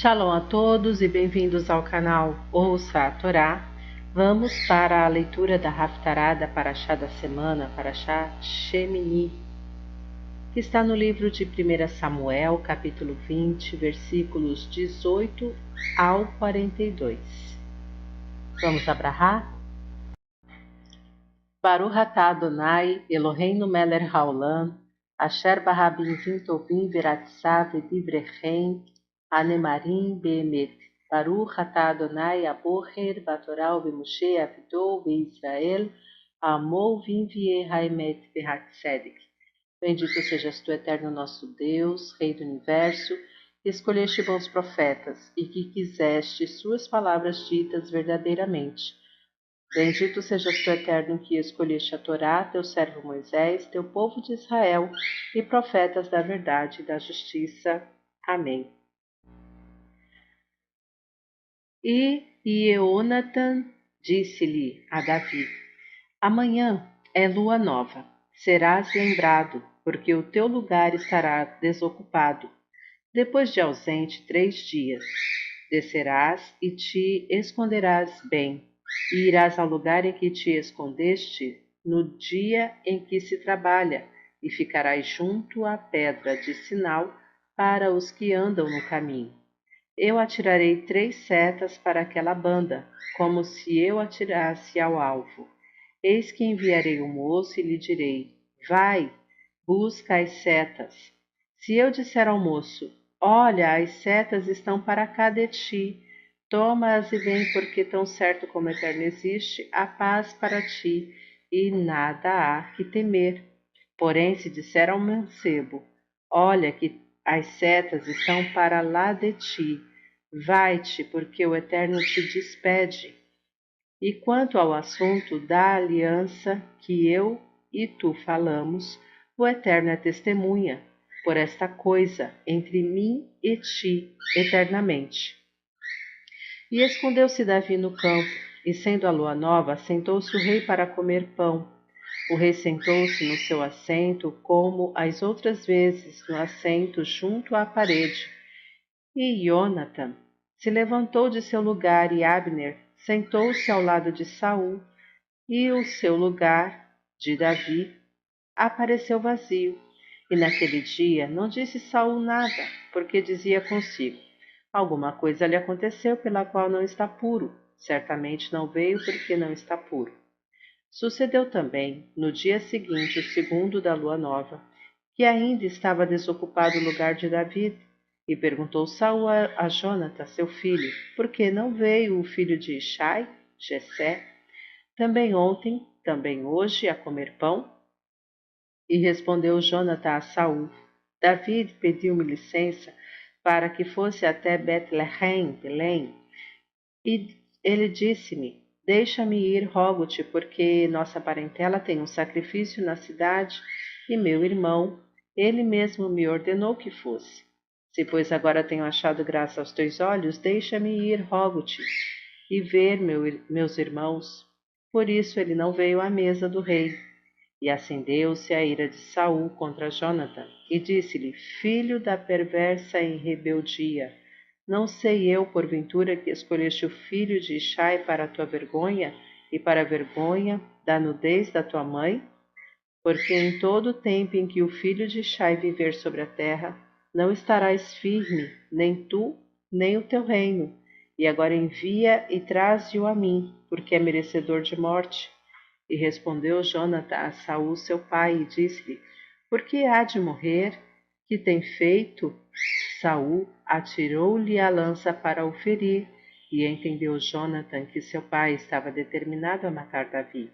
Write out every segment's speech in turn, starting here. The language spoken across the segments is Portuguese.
Shalom a todos e bem-vindos ao canal Ouça a Torá. Vamos para a leitura da Haftará da Parashá da semana, Parashá Shemini, que está no livro de 1 Samuel, capítulo 20, versículos 18 ao 42. Vamos abrahar? Baruch atah Adonai, Eloheinu melech haolam, asher barabim tovim veratzav edivrechem, Anemarim beemet. Baruch atah Adonai abocher batorá ubemoshe avidou beIsrael, amou vinvie haemet behatzedek. Bendito sejas tu, eterno nosso Deus, Rei do Universo, que escolheste bons profetas e que quiseste suas palavras ditas verdadeiramente. Bendito sejas tu, eterno, que escolheste a Torá, teu servo Moisés, teu povo de Israel e profetas da verdade e da justiça. Amém. E Ionatan disse-lhe a Davi: Amanhã é lua nova, serás lembrado, porque o teu lugar estará desocupado. Depois de ausente 3 dias, descerás e te esconderás bem, e irás ao lugar em que te escondeste no dia em que se trabalha, e ficarás junto à pedra de sinal para os que andam no caminho. Eu atirarei 3 setas para aquela banda, como se eu atirasse ao alvo. Eis que enviarei o moço e lhe direi: Vai, busca as setas. Se eu disser ao moço: Olha, as setas estão para cá de ti, toma-as e vem, porque tão certo como o Eterno existe, há paz para ti, e nada há que temer. Porém, se disser ao mancebo: Olha, que as setas estão para lá de ti, vai-te, porque o Eterno te despede. E quanto ao assunto da aliança que eu e tu falamos, o Eterno é testemunha por esta coisa entre mim e ti eternamente. E escondeu-se Davi no campo, e sendo a lua nova, sentou-se o rei para comer pão. O rei sentou-se no seu assento, como as outras vezes, no assento junto à parede. E Jonatan se levantou de seu lugar, e Abner sentou-se ao lado de Saul, e o seu lugar, de Davi, apareceu vazio. E naquele dia não disse Saul nada, porque dizia consigo: Alguma coisa lhe aconteceu pela qual não está puro. Certamente não veio porque não está puro. Sucedeu também, no dia seguinte, o segundo da lua nova, que ainda estava desocupado o lugar de Davi. E perguntou Saul a Jonatan, seu filho: Por que não veio o filho de Ishai, Jessé, também ontem, também hoje, a comer pão? E respondeu Jonatan a Saul: Davi pediu-me licença para que fosse até Betlehem, Belém. E ele disse-me: Deixa-me ir, rogo-te, porque nossa parentela tem um sacrifício na cidade, e meu irmão, ele mesmo me ordenou que fosse. Se, pois, agora tenho achado graça aos teus olhos, deixa-me ir, rogo-te, e ver meus irmãos. Por isso ele não veio à mesa do rei. E acendeu-se a ira de Saul contra Jonatan, e disse-lhe: Filho da perversa em rebeldia, não sei eu, porventura, que escolheste o filho de Ishai para a tua vergonha e para a vergonha da nudez da tua mãe? Porque em todo o tempo em que o filho de Ishai viver sobre a terra, não estarás firme, nem tu, nem o teu reino. E agora envia e traze-o a mim, porque é merecedor de morte. E respondeu Jonatan a Saul seu pai, e disse-lhe: Por que há de morrer? Que tem feito? Saul atirou-lhe a lança para o ferir, e entendeu Jonatan que seu pai estava determinado a matar Davi.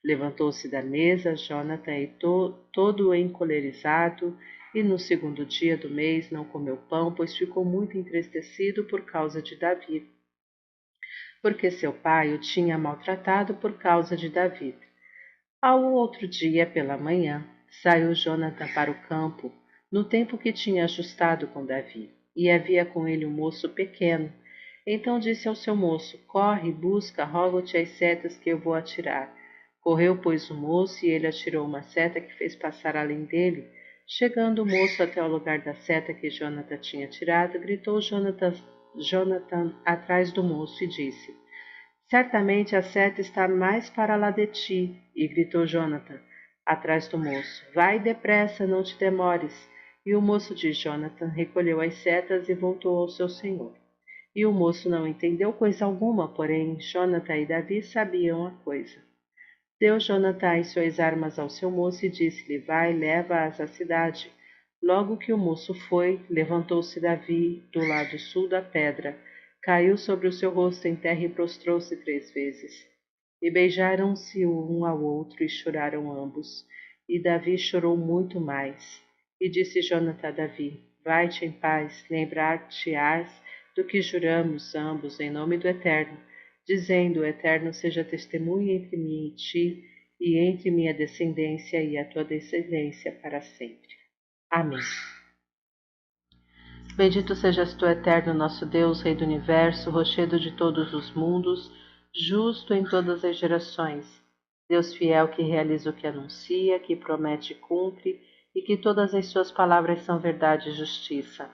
Levantou-se da mesa Jonatan e todo encolerizado, e no segundo dia do mês não comeu pão, pois ficou muito entristecido por causa de Davi, porque seu pai o tinha maltratado por causa de Davi. Ao outro dia pela manhã, saiu Jonatan para o campo, no tempo que tinha ajustado com Davi, e havia com ele um moço pequeno. Então disse ao seu moço: Corre, busca, rogo-te as setas que eu vou atirar. Correu, pois, o moço, e ele atirou uma seta que fez passar além dele. Chegando o moço até o lugar da seta que Jonatan tinha tirado, gritou Jonatan Jonathan atrás do moço e disse: Certamente a seta está mais para lá de ti. E gritou Jonathan atrás do moço: Vai depressa, não te demores. E o moço de Jonathan recolheu as setas e voltou ao seu senhor. E o moço não entendeu coisa alguma, porém Jonathan e Davi sabiam a coisa. Deu Jonathan as suas armas ao seu moço e disse-lhe: Vai, leva-as à cidade. Logo que o moço foi, levantou-se Davi do lado sul da pedra, caiu sobre o seu rosto em terra e prostrou-se 3 vezes. E beijaram-se um ao outro e choraram ambos. E Davi chorou muito mais. E disse Jonathan a Davi: Vai-te em paz, lembrar-te-ás do que juramos ambos em nome do Eterno, dizendo: O Eterno seja testemunha entre mim e ti, e entre minha descendência e a tua descendência para sempre. Amém. Bendito sejas tu, Eterno, nosso Deus, Rei do Universo, rochedo de todos os mundos, justo em todas as gerações. Deus fiel que realiza o que anuncia, que promete e cumpre, e que todas as suas palavras são verdade e justiça.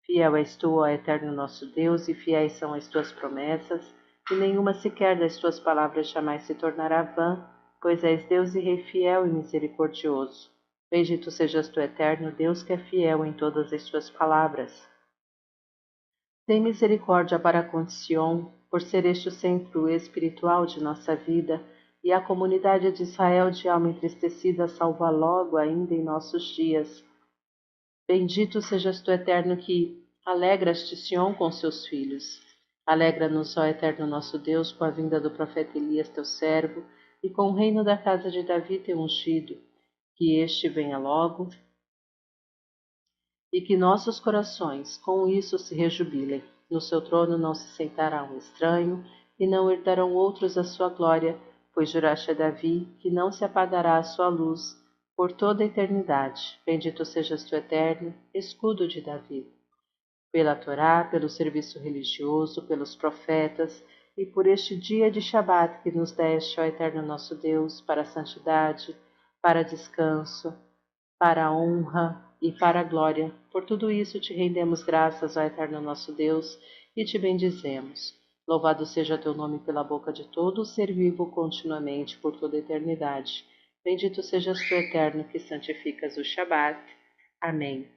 Fiel és tu, ó Eterno nosso Deus, e fiéis são as tuas promessas, e nenhuma sequer das tuas palavras jamais se tornará vã, pois és Deus e Rei fiel e misericordioso. Bendito sejas tu, Eterno Deus, que é fiel em todas as tuas palavras. Tem misericórdia para com Sião, por ser este o centro espiritual de nossa vida, e a comunidade de Israel de alma entristecida salva logo ainda em nossos dias. Bendito sejas tu, Eterno, que alegras-te, Sião, com seus filhos. Alegra-nos, ó Eterno nosso Deus, com a vinda do profeta Elias, teu servo, e com o reino da casa de Davi, teu ungido. Que este venha logo, e que nossos corações com isso se rejubilem. No seu trono não se sentará um estranho, e não herdarão outros a sua glória, pois juraste a Davi que não se apagará a sua luz por toda a eternidade. Bendito sejas tu, Eterno, escudo de Davi. Pela Torá, pelo serviço religioso, pelos profetas, e por este dia de Shabat que nos deste, ó Eterno nosso Deus, para a santidade, para descanso, para a honra e para a glória. Por tudo isso te rendemos graças, ó Eterno nosso Deus, e te bendizemos. Louvado seja teu nome pela boca de todo o ser vivo continuamente por toda a eternidade. Bendito sejas tu, Eterno, que santificas o Shabat. Amém.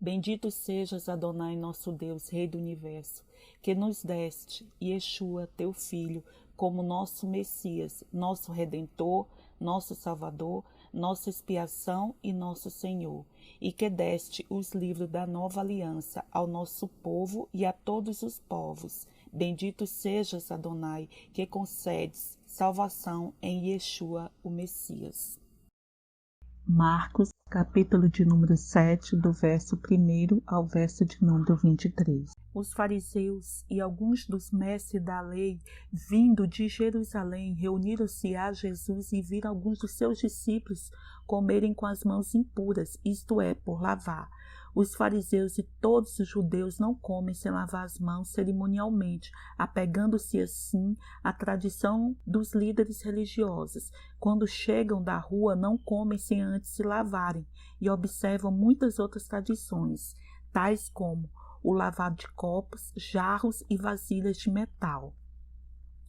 Bendito sejas, Adonai, nosso Deus, Rei do Universo, que nos deste Yeshua, teu Filho, como nosso Messias, nosso Redentor, nosso Salvador, nossa expiação e nosso Senhor, e que deste os livros da nova aliança ao nosso povo e a todos os povos. Bendito sejas, Adonai, que concedes salvação em Yeshua, o Messias. Marcos, capítulo de número 7, do verso 1 ao verso de número 23. Os fariseus e alguns dos mestres da lei, vindo de Jerusalém, reuniram-se a Jesus e viram alguns dos seus discípulos comerem com as mãos impuras, isto é, por lavar. Os fariseus e todos os judeus não comem sem lavar as mãos cerimonialmente, apegando-se assim à tradição dos líderes religiosos. Quando chegam da rua, não comem sem antes se lavarem, e observam muitas outras tradições, tais como o lavado de copos, jarros e vasilhas de metal.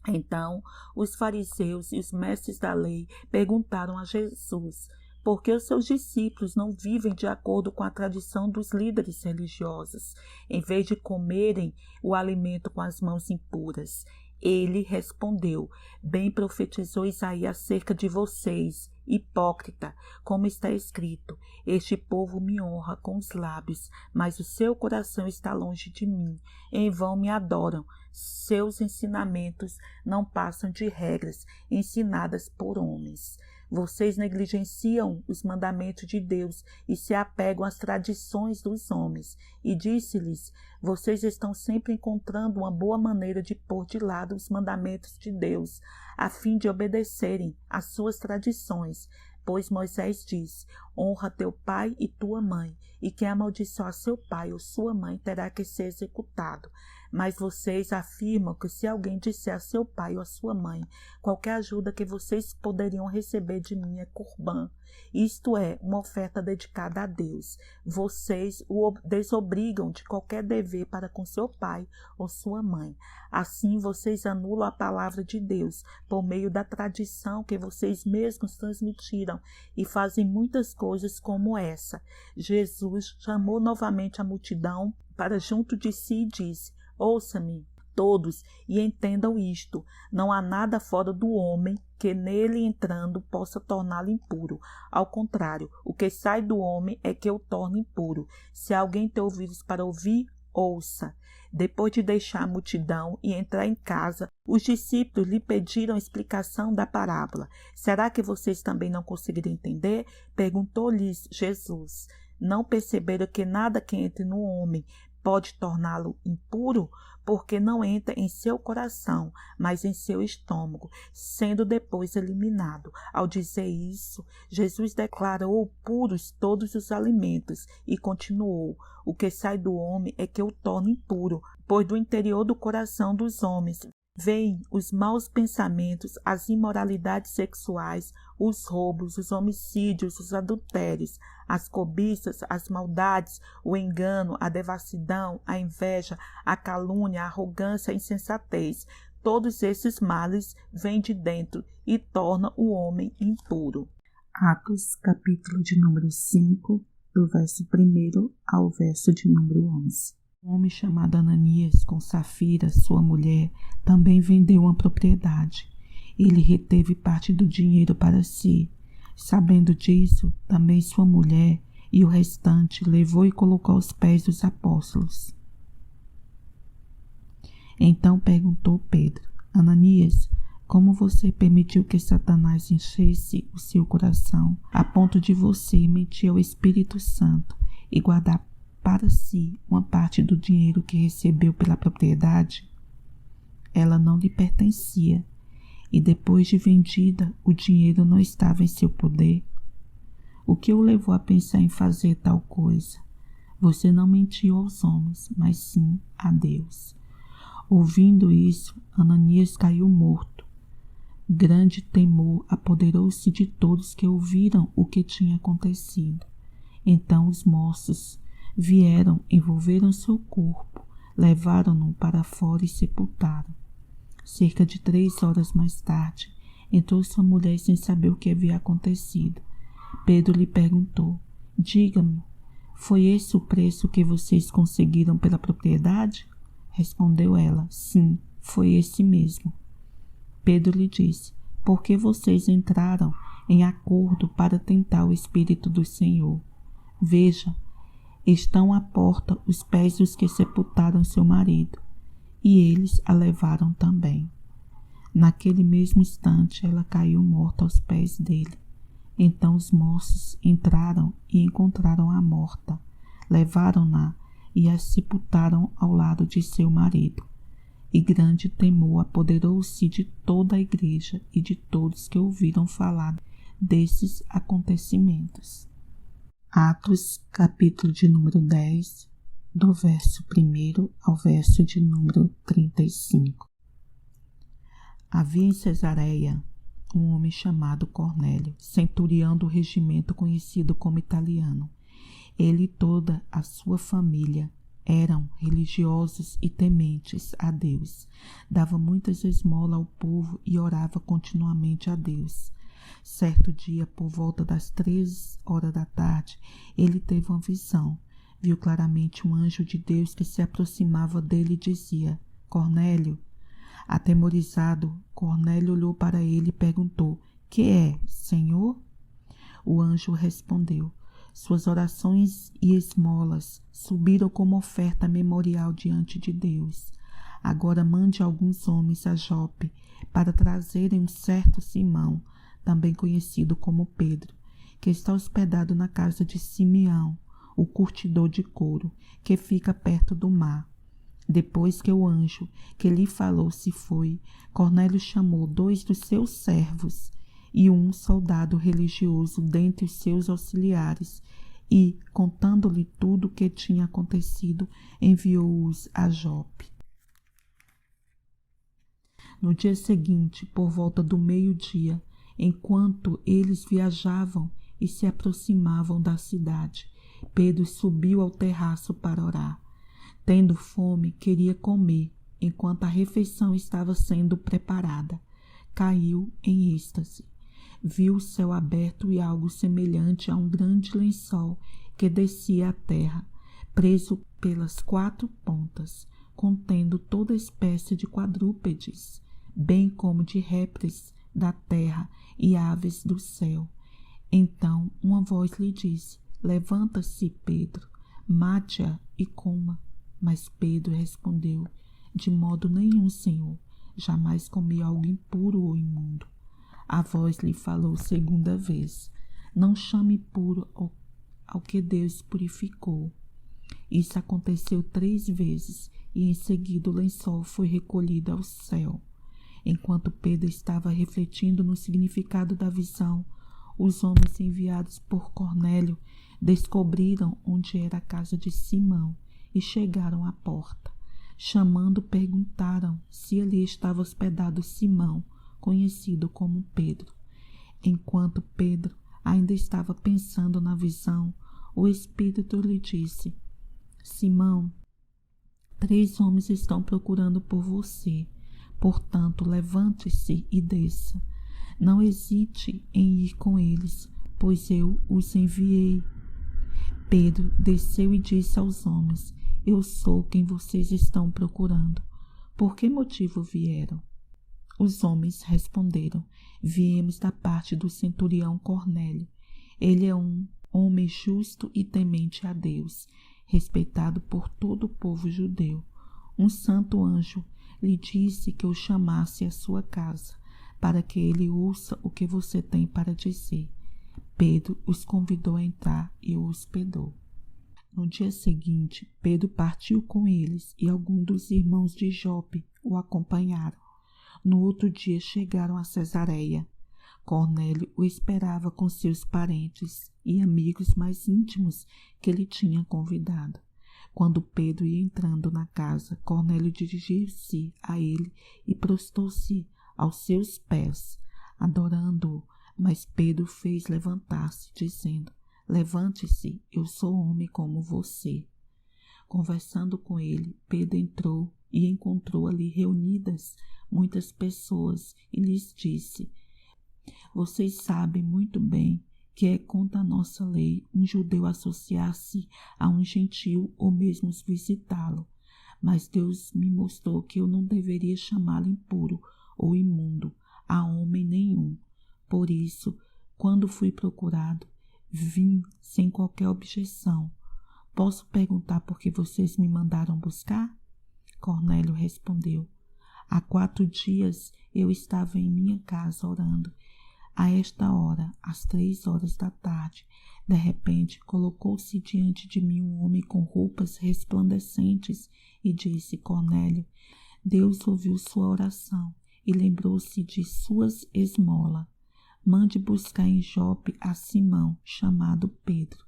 Então, os fariseus e os mestres da lei perguntaram a Jesus: por que os seus discípulos não vivem de acordo com a tradição dos líderes religiosos, em vez de comerem o alimento com as mãos impuras? Ele respondeu: bem profetizou Isaías acerca de vocês, hipócrita, como está escrito: este povo me honra com os lábios, mas o seu coração está longe de mim. Em vão me adoram. Seus ensinamentos não passam de regras ensinadas por homens. Vocês negligenciam os mandamentos de Deus e se apegam às tradições dos homens. E disse-lhes: vocês estão sempre encontrando uma boa maneira de pôr de lado os mandamentos de Deus, a fim de obedecerem às suas tradições. Pois Moisés disse: honra teu pai e tua mãe, e quem amaldiçoar seu pai ou sua mãe terá que ser executado. Mas vocês afirmam que se alguém disser a seu pai ou a sua mãe: qualquer ajuda que vocês poderiam receber de mim é corbã, isto é, uma oferta dedicada a Deus. Vocês o desobrigam de qualquer dever para com seu pai ou sua mãe. Assim, vocês anulam a palavra de Deus por meio da tradição que vocês mesmos transmitiram e fazem muitas coisas como essa. Jesus chamou novamente a multidão para junto de si e disse: ouça-me todos e entendam isto: não há nada fora do homem que nele entrando possa torná-lo impuro. Ao contrário, o que sai do homem é que o torna impuro. Se alguém tem ouvidos para ouvir, ouça. Depois de deixar a multidão e entrar em casa, os discípulos lhe pediram explicação da parábola. Será que vocês também não conseguiram entender? Perguntou-lhes Jesus. Não perceberam que nada que entre no homem pode torná-lo impuro? Porque não entra em seu coração, mas em seu estômago, sendo depois eliminado. Ao dizer isso, Jesus declarou puros todos os alimentos e continuou: o que sai do homem é que o torna impuro, pois do interior do coração dos homens vêm os maus pensamentos, as imoralidades sexuais, os roubos, os homicídios, os adultérios, as cobiças, as maldades, o engano, a devassidão, a inveja, a calúnia, a arrogância, a insensatez. Todos esses males vêm de dentro e tornam o homem impuro. Atos, capítulo de número 5, do verso 1 ao verso de número 11. Um homem chamado Ananias, com Safira, sua mulher, também vendeu uma propriedade. Ele reteve parte do dinheiro para si. Sabendo disso, também sua mulher e o restante levou e colocou aos pés dos apóstolos. Então perguntou Pedro: Ananias, como você permitiu que Satanás enchesse o seu coração, a ponto de você mentir ao Espírito Santo e guardar para si uma parte do dinheiro que recebeu pela propriedade? Ela não lhe pertencia, e depois de vendida, o dinheiro não estava em seu poder. O que o levou a pensar em fazer tal coisa? Você não mentiu aos homens, mas sim a Deus. Ouvindo isso, Ananias caiu morto. Grande temor apoderou-se de todos que ouviram o que tinha acontecido. Então os moços vieram, envolveram seu corpo, levaram-no para fora e sepultaram. Cerca de 3 horas mais tarde, entrou sua mulher sem saber o que havia acontecido. Pedro lhe perguntou: diga-me, foi esse o preço que vocês conseguiram pela propriedade? Respondeu ela: sim, foi esse mesmo. Pedro lhe disse: por que vocês entraram em acordo para tentar o Espírito do Senhor? Veja, estão à porta os pés dos que sepultaram seu marido, e eles a levaram também. Naquele mesmo instante ela caiu morta aos pés dele. Então os moços entraram e encontraram-a morta, levaram-na e a sepultaram ao lado de seu marido. E grande temor apoderou-se de toda a igreja e de todos que ouviram falar desses acontecimentos. Atos, capítulo de número 10, do verso 1 ao verso de número 35. Havia em Cesareia um homem chamado Cornélio, centurião do regimento conhecido como italiano. Ele e toda a sua família eram religiosos e tementes a Deus. Dava muitas esmolas ao povo e orava continuamente a Deus. Certo dia, por volta das 3 horas da tarde, ele teve uma visão. Viu claramente um anjo de Deus que se aproximava dele e dizia: Cornélio. Atemorizado, Cornélio olhou para ele e perguntou: que é, Senhor? O anjo respondeu: suas orações e esmolas subiram como oferta memorial diante de Deus. Agora mande alguns homens a Jope para trazerem um certo Simão, também conhecido como Pedro, que está hospedado na casa de Simeão, o curtidor de couro, que fica perto do mar. Depois que o anjo que lhe falou se foi, Cornélio chamou 2 dos seus servos e um soldado religioso dentre os seus auxiliares e, contando-lhe tudo o que tinha acontecido, enviou-os a Jope. No dia seguinte, por volta do meio-dia, enquanto eles viajavam, e se aproximavam da cidade. Pedro subiu ao terraço para orar. Tendo fome, queria comer. Enquanto a refeição estava sendo preparada, caiu em êxtase. Viu o céu aberto e algo semelhante a um grande lençol que descia à terra, preso pelas 4 pontas, contendo toda espécie de quadrúpedes, bem como de répteis da terra e aves do céu. Então uma voz lhe disse: Levanta-se, Pedro, mate-a e coma. Mas Pedro respondeu: De modo nenhum, Senhor, jamais comi algo impuro ou imundo. A voz lhe falou segunda vez: Não chame puro ao que Deus purificou. Isso aconteceu 3 vezes, e em seguida o lençol foi recolhido ao céu. Enquanto Pedro estava refletindo no significado da visão, os homens enviados por Cornélio descobriram onde era a casa de Simão e chegaram à porta. Chamando, perguntaram se ali estava hospedado Simão, conhecido como Pedro. Enquanto Pedro ainda estava pensando na visão, o Espírito lhe disse: Simão, 3 homens estão procurando por você. Portanto, levante-se e desça. Não hesite em ir com eles, pois eu os enviei. Pedro desceu e disse aos homens: Eu sou quem vocês estão procurando. Por que motivo vieram? Os homens responderam: Viemos da parte do centurião Cornélio. Ele é um homem justo e temente a Deus, respeitado por todo o povo judeu. Um santo anjo lhe disse que o chamasse à sua casa, para que ele ouça o que você tem para dizer. Pedro os convidou a entrar e o hospedou. No dia seguinte, Pedro partiu com eles e alguns dos irmãos de Jope o acompanharam. No outro dia chegaram a Cesareia. Cornélio o esperava com seus parentes e amigos mais íntimos que ele tinha convidado. Quando Pedro ia entrando na casa, Cornélio dirigiu-se a ele e prostou-se aos seus pés, adorando-o. Mas Pedro fez levantar-se, dizendo: Levante-se, eu sou homem como você. Conversando com ele, Pedro entrou e encontrou ali reunidas muitas pessoas e lhes disse: Vocês sabem muito bem que é contra a nossa lei um judeu associar-se a um gentil ou mesmo visitá-lo. Mas Deus me mostrou que eu não deveria chamá-lo impuro ou imundo a homem nenhum. Por isso, quando fui procurado, vim sem qualquer objeção. Posso perguntar por que vocês me mandaram buscar? Cornélio respondeu: Há 4 dias eu estava em minha casa orando. A esta hora, às 3 horas da tarde, de repente colocou-se diante de mim um homem com roupas resplandecentes e disse: Cornélio, Deus ouviu sua oração e lembrou-se de suas esmolas. Mande buscar em Jope a Simão, chamado Pedro.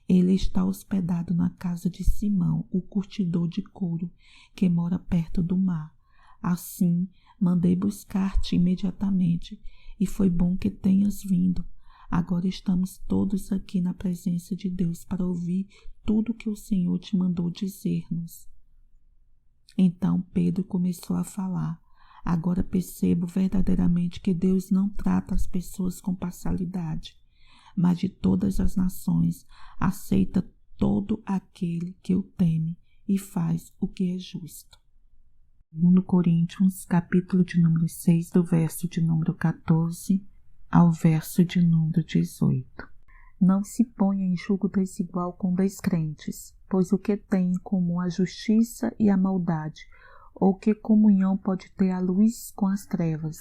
Ele está hospedado na casa de Simão, o curtidor de couro, que mora perto do mar. Assim, mandei buscar-te imediatamente, e foi bom que tenhas vindo. Agora estamos todos aqui na presença de Deus para ouvir tudo que o Senhor te mandou dizer-nos. Então Pedro começou a falar: Agora percebo verdadeiramente que Deus não trata as pessoas com parcialidade, mas de todas as nações aceita todo aquele que o teme e faz o que é justo. 2 Coríntios, capítulo de número 6, do verso de número 14 ao verso de número 18. Não se ponha em julgo desigual com descrentes, pois o que tem em comum a justiça e a maldade? Ou que comunhão pode ter a luz com as trevas?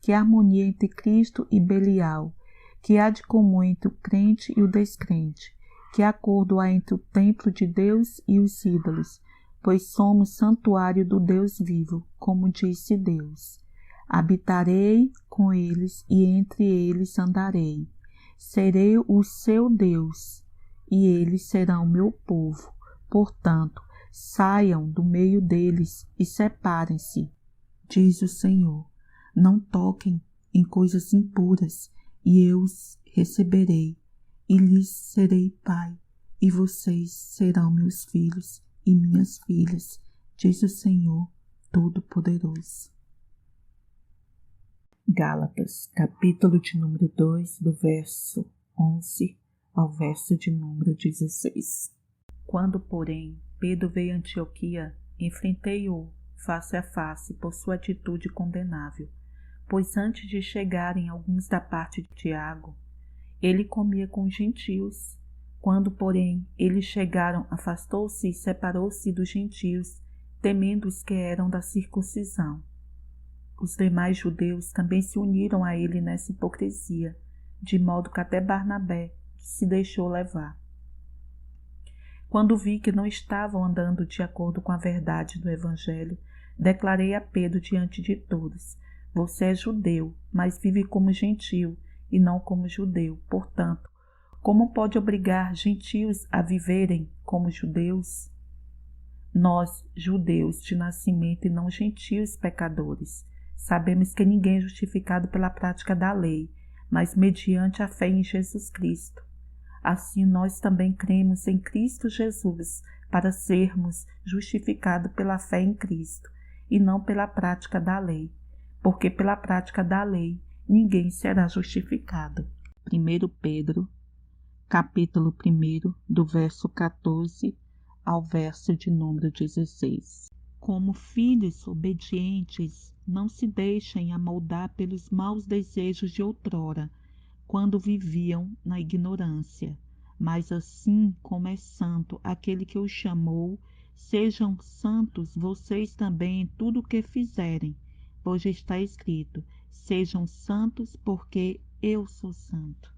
Que harmonia entre Cristo e Belial? Que há de comum entre o crente e o descrente? Que acordo há entre o templo de Deus e os ídolos? Pois somos santuário do Deus vivo, como disse Deus. Habitarei com eles e entre eles andarei. Serei o seu Deus e eles serão meu povo. Portanto, saiam do meio deles e separem-se, diz o Senhor. Não toquem em coisas impuras, e eu os receberei. e lhes serei pai, e vocês serão meus filhos e minhas filhas, diz o Senhor Todo-Poderoso. Gálatas, capítulo de número 2, do verso 11 ao verso de número 16. Quando, porém, Pedro veio a Antioquia, enfrentei-o face a face por sua atitude condenável, pois antes de chegarem alguns da parte de Tiago, ele comia com os gentios. Quando, porém, eles chegaram, afastou-se e separou-se dos gentios, temendo os que eram da circuncisão. Os demais judeus também se uniram a ele nessa hipocrisia, de modo que até Barnabé se deixou levar. Quando vi que não estavam andando de acordo com a verdade do Evangelho, declarei a Pedro diante de todos: você é judeu, mas vive como gentio e não como judeu. Portanto, como pode obrigar gentios a viverem como judeus? Nós, judeus de nascimento e não gentios pecadores, sabemos que ninguém é justificado pela prática da lei, mas mediante a fé em Jesus Cristo. Assim nós também cremos em Cristo Jesus para sermos justificados pela fé em Cristo e não pela prática da lei, porque pela prática da lei ninguém será justificado. 1 Pedro, capítulo 1, do verso 14 ao verso de número 16. Como filhos obedientes, não se deixem amoldar pelos maus desejos de outrora, quando viviam na ignorância. Mas assim como é santo aquele que os chamou, sejam santos vocês também em tudo o que fizerem, pois está escrito: sejam santos, porque eu sou santo.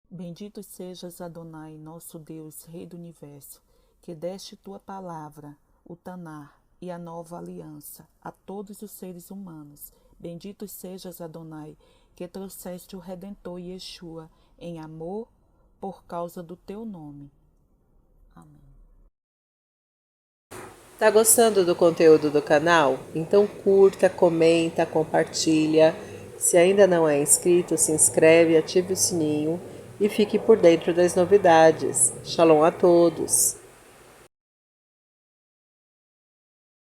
Bendito sejas, Adonai, nosso Deus, Rei do Universo, que deste tua palavra, o Tanar e a nova aliança a todos os seres humanos. Bendito sejas, Adonai, que trouxeste o Redentor Yeshua em amor por causa do teu nome. Amém. Tá gostando do conteúdo do canal? Então curta, comenta, compartilha. Se ainda não é inscrito, se inscreve, ative o sininho e fique por dentro das novidades. Shalom a todos!